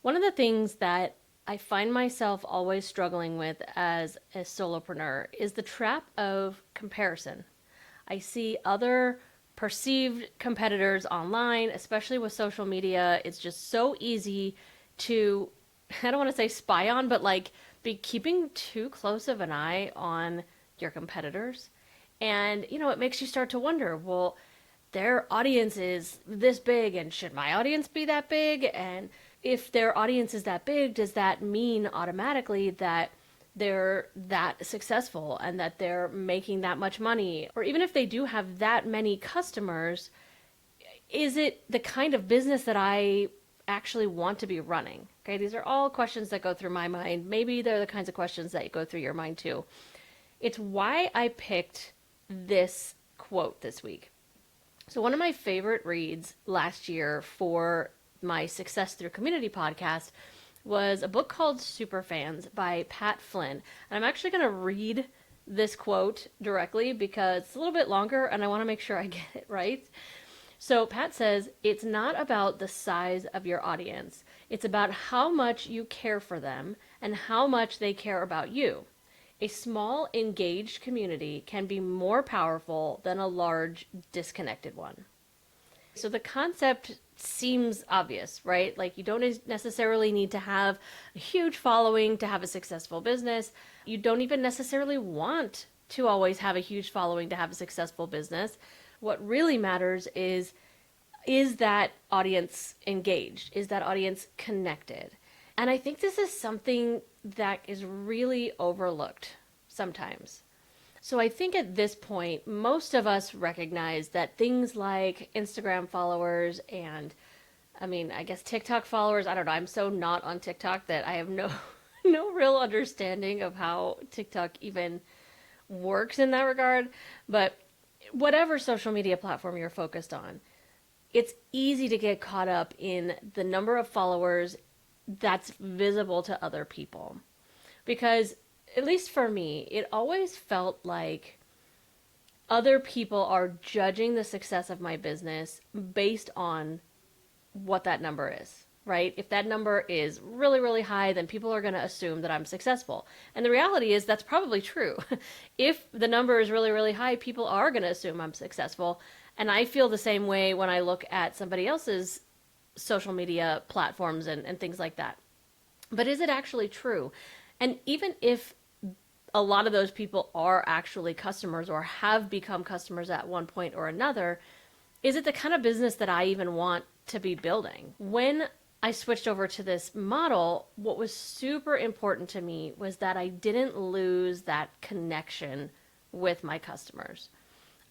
One of the things that I find myself always struggling with as a solopreneur is the trap of comparison. I see other perceived competitors online, especially with social media. It's just so easy to, I don't want to say spy on, but like be keeping too close of an eye on your competitors. And, it makes you start to wonder, well, their audience is this big, and should my audience be that big? And if their audience is that big, does that mean automatically that they're that successful and that they're making that much money? Or even if they do have that many customers, is it the kind of business that I actually want to be running? Okay, these are all questions that go through my mind. Maybe they're the kinds of questions that go through your mind too. It's why I picked this quote this week. So, one of my favorite reads last year for my Success Through Community podcast was a book called Superfans by Pat Flynn. And I'm actually going to read this quote directly because it's a little bit longer and I want to make sure I get it right. So, Pat says, "It's not about the size of your audience. It's about how much you care for them and how much they care about you. A small, engaged community can be more powerful than a large, disconnected one." So the concept seems obvious, right? Like you don't necessarily need to have a huge following to have a successful business. You don't even necessarily want to always have a huge following to have a successful business. What really matters is that audience engaged? Is that audience connected? And I think this is something that is really overlooked sometimes. So I think at this point, most of us recognize that things like Instagram followers and, I guess TikTok followers, I don't know, I'm so not on TikTok that I have no no real understanding of how TikTok even works in that regard. But whatever social media platform you're focused on, it's easy to get caught up in the number of followers that's visible to other people. Because, at least for me, it always felt like other people are judging the success of my business based on what that number is, right? If that number is really, really high, then people are going to assume that I'm successful. And the reality is that's probably true. If the number is really, really high, people are going to assume I'm successful. And I feel the same way when I look at somebody else's social media platforms and things like that. But is it actually true? And even if a lot of those people are actually customers or have become customers at one point or another, is it the kind of business that I even want to be building? When I switched over to this model, what was super important to me was that I didn't lose that connection with my customers.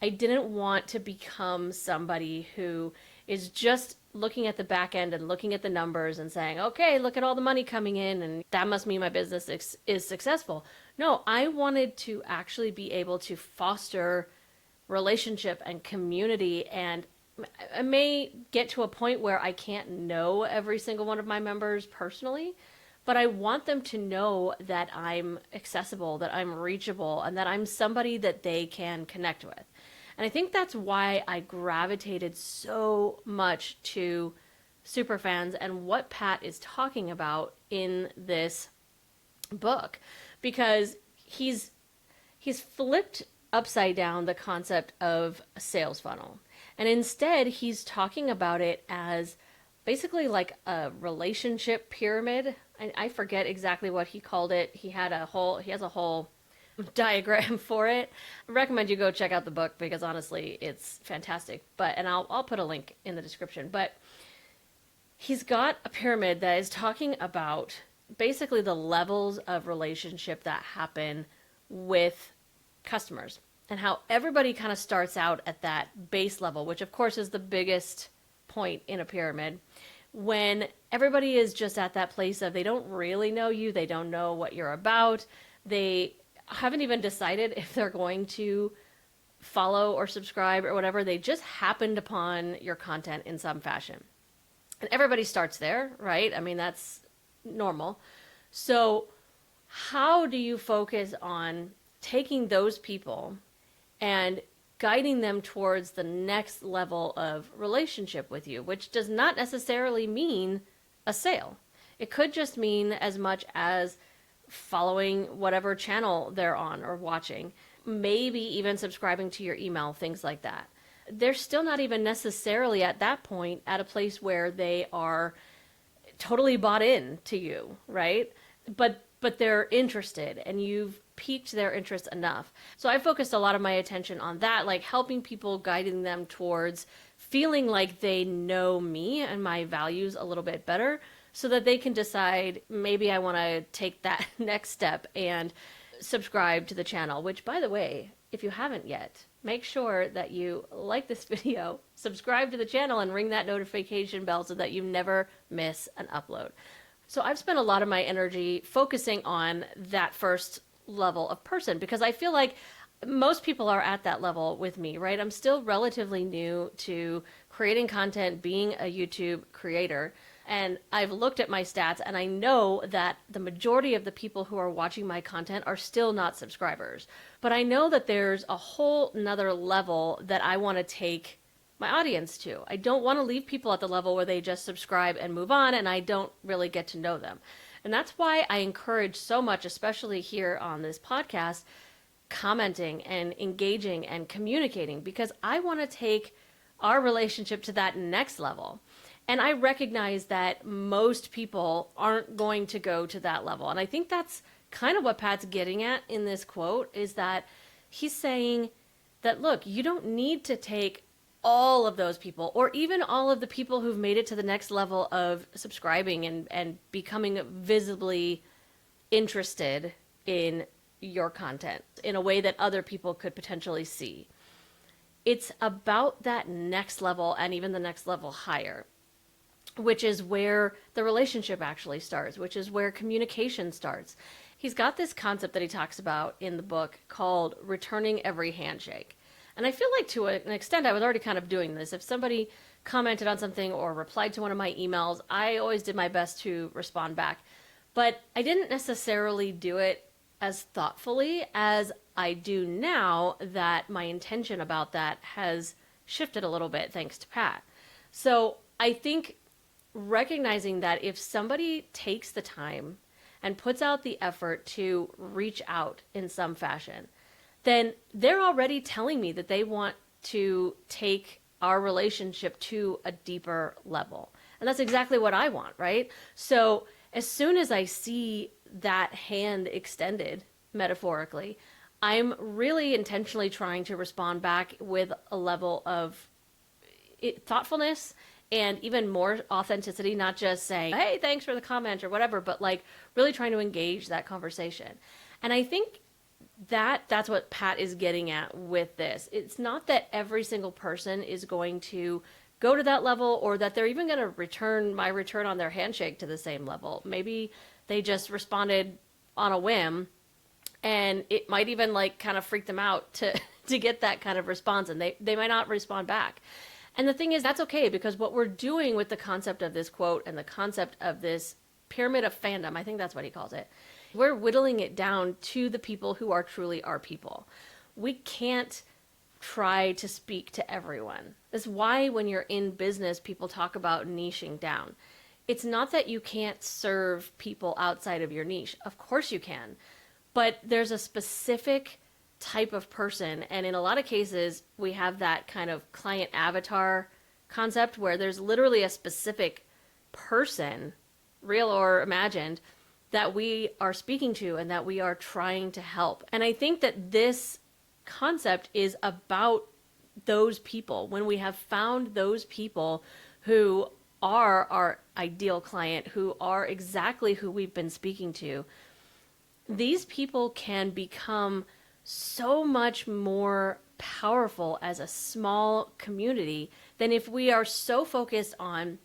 I didn't want to become somebody who is just looking at the back end and looking at the numbers and saying, okay, look at all the money coming in and that must mean my business is successful. No, I wanted to actually be able to foster relationship and community, and I may get to a point where I can't know every single one of my members personally, but I want them to know that I'm accessible, that I'm reachable, and that I'm somebody that they can connect with. And I think that's why I gravitated so much to Superfans and what Pat is talking about in this book, because he's flipped upside down the concept of a sales funnel. And instead, he's talking about it as basically like a relationship pyramid. I forget exactly what he called it. He has a whole diagram for it. I recommend you go check out the book because honestly, it's fantastic. And I'll put a link in the description. But he's got a pyramid that is talking about basically the levels of relationship that happen with customers and how everybody kind of starts out at that base level, which of course is the biggest point in a pyramid, when everybody is just at that place of they don't really know you, they don't know what you're about, they haven't even decided if they're going to follow or subscribe or whatever, they just happened upon your content in some fashion. And everybody starts there, right? That's normal. So how do you focus on taking those people and guiding them towards the next level of relationship with you, which does not necessarily mean a sale. It could just mean as much as following whatever channel they're on or watching, maybe even subscribing to your email, things like that. They're still not even necessarily at that point at a place where they are totally bought in to you, right? But they're interested and you've piqued their interest enough. So I focused a lot of my attention on that, like helping people, guiding them towards feeling like they know me and my values a little bit better so that they can decide maybe I want to take that next step and subscribe to the channel, which, by the way, if you haven't yet, make sure that you like this video, subscribe to the channel, and ring that notification bell so that you never miss an upload. So I've spent a lot of my energy focusing on that first level of person because I feel like most people are at that level with me, right? I'm still relatively new to creating content, being a YouTube creator. And I've looked at my stats and I know that the majority of the people who are watching my content are still not subscribers. But I know that there's a whole nother level that I want to take my audience to. I don't want to leave people at the level where they just subscribe and move on and I don't really get to know them. And that's why I encourage so much, especially here on this podcast, commenting and engaging and communicating, because I want to take our relationship to that next level. And I recognize that most people aren't going to go to that level. And I think that's kind of what Pat's getting at in this quote, is that he's saying that, look, you don't need to take all of those people or even all of the people who've made it to the next level of subscribing and becoming visibly interested in your content in a way that other people could potentially see. It's about that next level and even the next level higher, which is where the relationship actually starts, which is where communication starts. He's got this concept that he talks about in the book called returning every handshake. And I feel like to an extent I was already kind of doing this. If somebody commented on something or replied to one of my emails, I always did my best to respond back. But I didn't necessarily do it as thoughtfully as I do now that my intention about that has shifted a little bit thanks to Pat. So I think recognizing that if somebody takes the time and puts out the effort to reach out in some fashion, then they're already telling me that they want to take our relationship to a deeper level. And that's exactly what I want, right? So as soon as I see that hand extended, metaphorically, I'm really intentionally trying to respond back with a level of thoughtfulness and even more authenticity, not just saying, hey, thanks for the comment or whatever, but like really trying to engage that conversation. And I think that's what Pat is getting at with this. It's not that every single person is going to go to that level or that they're even going to return my return on their handshake to the same level. Maybe they just responded on a whim and it might even like kind of freak them out to get that kind of response, and they might not respond back. And the thing is, that's okay, because what we're doing with the concept of this quote and the concept of this pyramid of fandom, I think that's what he calls it, we're whittling it down to the people who are truly our people. We can't try to speak to everyone. That's why when you're in business, people talk about niching down. It's not that you can't serve people outside of your niche. Of course you can. But there's a specific type of person, and in a lot of cases, we have that kind of client avatar concept where there's literally a specific person, real or imagined, that we are speaking to and that we are trying to help. And I think that this concept is about those people. When we have found those people who are our ideal client, who are exactly who we've been speaking to, these people can become so much more powerful as a small community than if we are so focused on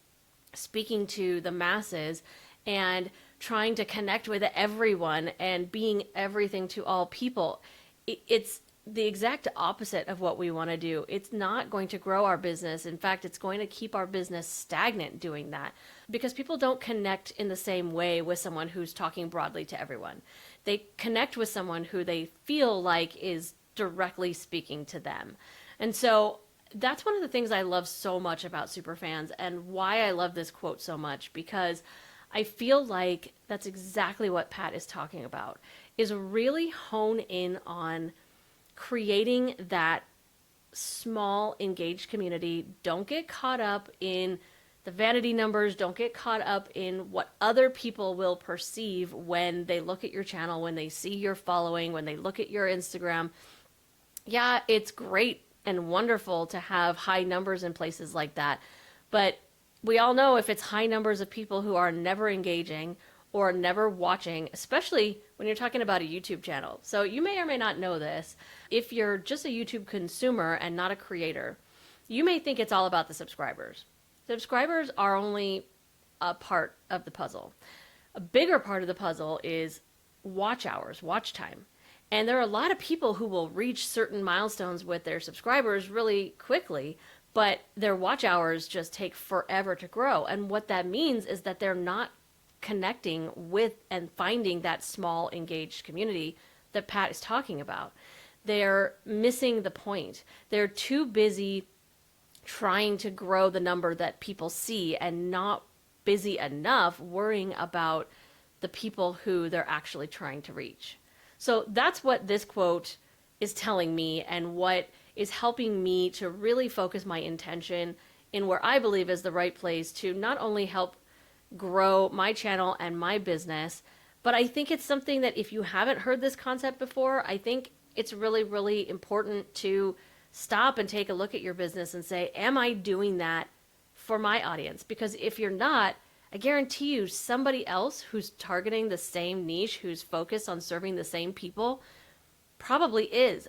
speaking to the masses and trying to connect with everyone and being everything to all people. It's the exact opposite of what we want to do. It's not going to grow our business. In fact, it's going to keep our business stagnant doing that, because people don't connect in the same way with someone who's talking broadly to everyone. They connect with someone who they feel like is directly speaking to them. And so that's one of the things I love so much about Superfans and why I love this quote so much, because I feel like that's exactly what Pat is talking about, is really hone in on creating that small engaged community. Don't get caught up in the vanity numbers. Don't get caught up in what other people will perceive when they look at your channel, when they see your following, when they look at your Instagram. Yeah, it's great and wonderful to have high numbers in places like that. But we all know if it's high numbers of people who are never engaging or never watching, especially when you're talking about a YouTube channel. So you may or may not know this. If you're just a YouTube consumer and not a creator, you may think it's all about the subscribers. Subscribers are only a part of the puzzle. A bigger part of the puzzle is watch hours, watch time. And there are a lot of people who will reach certain milestones with their subscribers really quickly, but their watch hours just take forever to grow. And what that means is that they're not connecting with and finding that small engaged community that Pat is talking about. They're missing the point. They're too busy trying to grow the number that people see and not busy enough worrying about the people who they're actually trying to reach. So that's what this quote is telling me, and what is helping me to really focus my intention in where I believe is the right place to not only help grow my channel and my business, but I think it's something that if you haven't heard this concept before, I think it's really, really important to stop and take a look at your business and say, am I doing that for my audience? Because if you're not, I guarantee you somebody else who's targeting the same niche, who's focused on serving the same people, probably is.